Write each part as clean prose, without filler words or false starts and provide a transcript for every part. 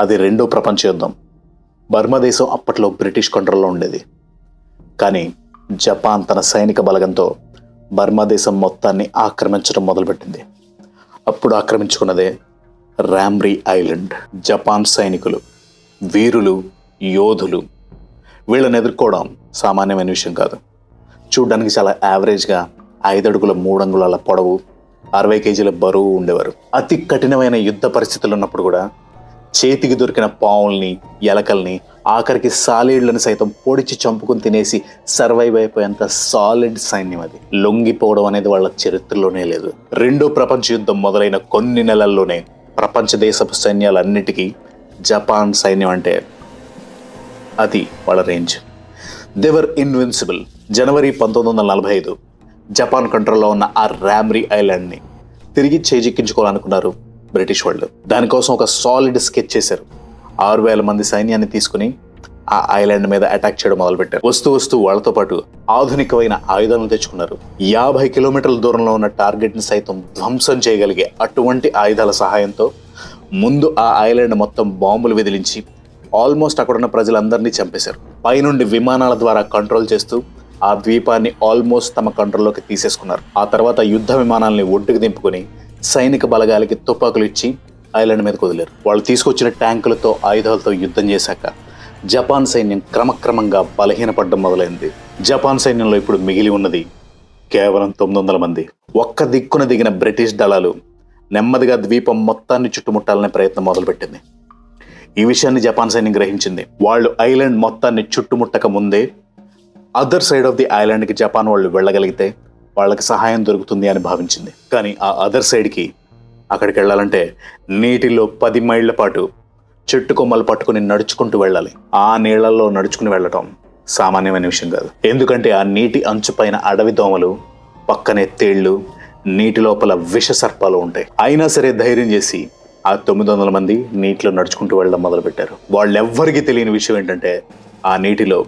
అది రెండో ప్రపంచ యుద్ధం. బర్మా దేశం అప్పట్లో బ్రిటిష్ కంట్రోల్లో ఉండేది. కానీ జపాన్ తన సైనిక బలగంతో బర్మా దేశం మొత్తాన్ని ఆక్రమించడం మొదలుపెట్టింది. అప్పుడు ఆక్రమించుకున్నదే ర్యామ్రీ ఐలాండ్. జపాన్ సైనికులు, వీరులు, యోధులు, వీళ్ళని ఎదుర్కోవడం సామాన్యమైన విషయం కాదు. చూడ్డానికి చాలా యావరేజ్గా 5 అడుగుల 3 అంగుళాల పొడవు, 60 కేజీల బరువు ఉండేవారు. అతి కఠినమైన యుద్ధ పరిస్థితులు ఉన్నప్పుడు కూడా చేతికి దొరికిన పావుల్ని, ఎలకల్ని, ఆఖరికి సాలీళ్లను సైతం పొడిచి చంపుకుని తినేసి సర్వైవ్ అయిపోయేంత సాలిడ్ సైన్యం అది. లొంగిపోవడం అనేది వాళ్ళ చరిత్రలోనే లేదు. రెండో ప్రపంచ యుద్ధం మొదలైన కొన్ని నెలల్లోనే ప్రపంచ దేశపు సైన్యాలన్నిటికీ జపాన్ సైన్యం అంటే అది వాళ్ళ రేంజ్. దేవర్ ఇన్విన్సిబుల్. జనవరి 1945 జపాన్ కంట్రోల్లో ఉన్న ఆ ర్యామ్రీ ఐలాండ్ని తిరిగి చేజిక్కించుకోవాలనుకున్నారు బ్రిటిష్ వాళ్ళు. దానికోసం ఒక సాలిడ్ స్కెచ్ చేశారు. 6000 మంది సైన్యాన్ని తీసుకుని ఆ ఐలాండ్ మీద అటాక్ చేయడం మొదలుపెట్టారు. వస్తూ వాళ్ళతో పాటు ఆధునికమైన ఆయుధాలను తెచ్చుకున్నారు. 50 కిలోమీటర్ల దూరంలో ఉన్న టార్గెట్ని సైతం ధ్వంసం చేయగలిగే అటువంటి ఆయుధాల సహాయంతో ముందు ఆ ఐలాండ్ మొత్తం బాంబులు విదిలించి ఆల్మోస్ట్ అక్కడున్న ప్రజలందరినీ చంపేశారు. పైనుండి విమానాల ద్వారా కంట్రోల్ చేస్తూ ఆ ద్వీపాన్ని ఆల్మోస్ట్ తమ కంట్రోల్లోకి తీసేసుకున్నారు. ఆ తర్వాత యుద్ధ విమానాలని ఒడ్డుకు దింపుకొని సైనిక బలగాలకి తుపాకులు ఇచ్చి ఐలాండ్ మీదకు వదిలేరు. వాళ్ళు తీసుకొచ్చిన ట్యాంకులతో, ఆయుధాలతో యుద్ధం చేశాక జపాన్ సైన్యం క్రమక్రమంగా బలహీనపడడం మొదలైంది. జపాన్ సైన్యంలో ఇప్పుడు మిగిలి ఉన్నది కేవలం 900 మంది. ఒక్క దిక్కున దిగిన బ్రిటిష్ దళాలు నెమ్మదిగా ద్వీపం మొత్తాన్ని చుట్టుముట్టాలనే ప్రయత్నం మొదలుపెట్టింది. ఈ విషయాన్ని జపాన్ సైన్యం గ్రహించింది. వాళ్ళు ఐలాండ్ మొత్తాన్ని చుట్టుముట్టక ముందే అదర్ సైడ్ ఆఫ్ ది ఐలాండ్కి జపాన్ వాళ్ళు వెళ్ళగలిగితే వాళ్ళకి సహాయం దొరుకుతుంది అని భావించింది. కానీ ఆ అదర్ సైడ్కి అక్కడికి వెళ్ళాలంటే నీటిలో 10 మైళ్ళ పాటు చెట్టు కొమ్మలు పట్టుకుని నడుచుకుంటూ వెళ్ళాలి. ఆ నీళ్లలో నడుచుకుని వెళ్ళటం సామాన్యమైన విషయం కాదు. ఎందుకంటే ఆ నీటి అంచుపైన అడవి దోమలు, పక్కనే తేళ్లు, నీటి లోపల విష సర్పాలు ఉంటాయి. అయినా సరే ధైర్యం చేసి ఆ 900 మంది నీటిలో నడుచుకుంటూ వెళ్ళడం మొదలుపెట్టారు. వాళ్ళెవ్వరికీ తెలియని విషయం ఏంటంటే ఆ నీటిలో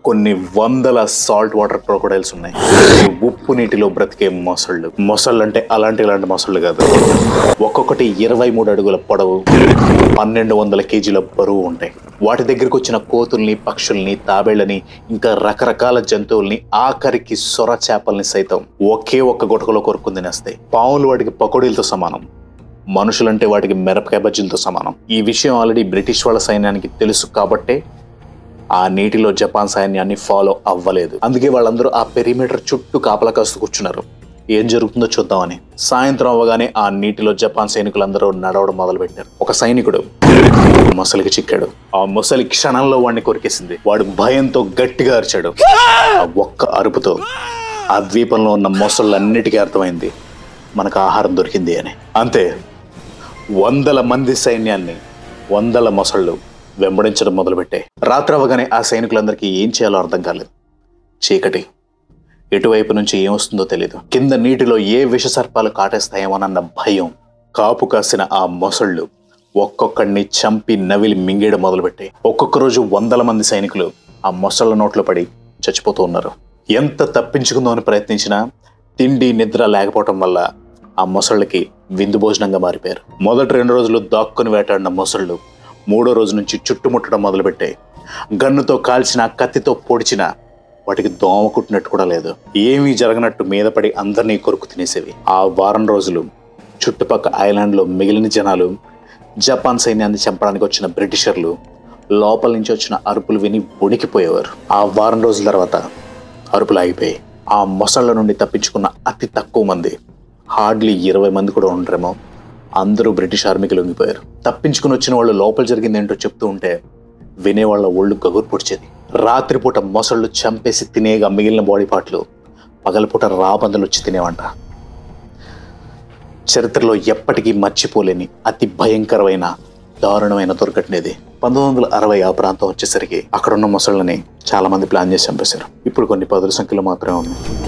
కొన్ని వందల సాల్ట్ వాటర్ క్రొకోడైల్స్ ఉన్నాయి. ఉప్పు నీటిలో బ్రతికే మొసళ్ళు. మొసళ్ళు అంటే ఇలాంటి మొసళ్ళు కాదు. ఒక్కొక్కటి 23 అడుగుల పొడవు, 1200 కేజీల బరువు ఉంటాయి. వాటి దగ్గరికి వచ్చిన కోతుల్ని, పక్షుల్ని, తాబేళ్లని, ఇంకా రకరకాల జంతువుల్ని, ఆఖరికి సొర చేపల్ని సైతం ఒకే ఒక్క గుటకలో కొరుక్కుని తినేస్తాయి. పాములు వాటికి పకోడీలతో సమానం, మనుషులంటే వాటికి మిరపకాయ బజ్జీలతో సమానం. ఈ విషయం ఆల్రెడీ బ్రిటిష్ వాళ్ళ సైన్యానికి తెలుసు కాబట్టే ఆ నీటిలో జపాన్ సైన్యాన్ని ఫాలో అవ్వలేదు. అందుకే వాళ్ళందరూ ఆ పెరిమీటర్ చుట్టూ కాపలా కాస్తూ కూర్చున్నారు, ఏం జరుగుతుందో చూద్దామని. సాయంత్రం అవ్వగానే ఆ నీటిలో జపాన్ సైనికులందరూ నడవడం మొదలుపెట్టారు. ఒక సైనికుడు మొసలికి చిక్కాడు. ఆ మొసలి క్షణంలో వాడిని కొరికేసింది. వాడు భయంతో గట్టిగా అరిచాడు. ఆ ఒక్క అరుపుతో ఆ ద్వీపంలో ఉన్న మొసళ్ళన్నిటికీ అర్థమైంది మనకు ఆహారం దొరికింది అని. అంతే, 100 మంది సైన్యాన్ని 100 మొసళ్ళు వెంబడించడం మొదలుపెట్టాయి. రాత్రి అవ్వగానే ఆ సైనికులందరికీ ఏం చేయాలో అర్థం కాలేదు. చీకటి, ఎటువైపు నుంచి ఏమొస్తుందో తెలియదు. కింద నీటిలో ఏ విష సర్పాలు కాటేస్తాయేమోనన్న భయం. కాపు కాసిన ఆ మొసళ్ళు ఒక్కొక్కడిని చంపి నవిలి మింగేయడం మొదలుపెట్టాయి. ఒక్కొక్క రోజు 100 మంది సైనికులు ఆ మొసళ్ళ నోట్లో పడి చచ్చిపోతూ ఉన్నారు. ఎంత తప్పించుకుందామని ప్రయత్నించినా తిండి నిద్ర లేకపోవటం వల్ల ఆ మొసళ్ళకి విందు భోజనంగా మారిపోయారు. మొదటి 2 రోజులు దాక్కుని వేటాడిన మొసళ్ళు 3వ రోజు నుంచి చుట్టుముట్టడం మొదలుపెట్టాయి. గన్నుతో కాల్చిన, కత్తితో పొడిచిన వాటికి దోమ కుట్టినట్టు కూడా లేదు. ఏమీ జరగనట్టు మీద పడి అందరినీ కొరుకు తినేసేవి. ఆ వారం రోజులు చుట్టుపక్కల ఐలాండ్లో మిగిలిన జనాలు, జపాన్ సైన్యాన్ని చంపడానికి వచ్చిన బ్రిటిషర్లు లోపల నుంచి వచ్చిన అరుపులు విని వణికిపోయేవారు. ఆ వారం రోజుల తర్వాత అరుపులు ఆగిపోయాయి. ఆ మొసళ్ళ నుండి తప్పించుకున్న అతి తక్కువ మంది, హార్డ్లీ 20 మంది కూడా ఉండరేమో, అందరూ బ్రిటిష్ ఆర్మీకి లొంగిపోయారు. తప్పించుకుని వచ్చిన వాళ్ళు లోపల జరిగింది ఏంటో చెప్తూ ఉంటే వినేవాళ్ళ ఒళ్ళు గగురు పొడిచేది. రాత్రిపూట మొసళ్ళు చంపేసి తినేగా మిగిలిన బాడీ పార్ట్లు పగలపూట రాబందులు వచ్చి తినేవంట. చరిత్రలో ఎప్పటికీ మర్చిపోలేని అతి భయంకరమైన, దారుణమైన దుర్ఘటన ఇది. 1960 ఆ ప్రాంతం వచ్చేసరికి అక్కడున్న మొసళ్ళని చాలా మంది ప్లాన్ చేసి చంపేశారు. ఇప్పుడు కొన్ని 10 సంఖ్యలో మాత్రమే ఉన్నాయి.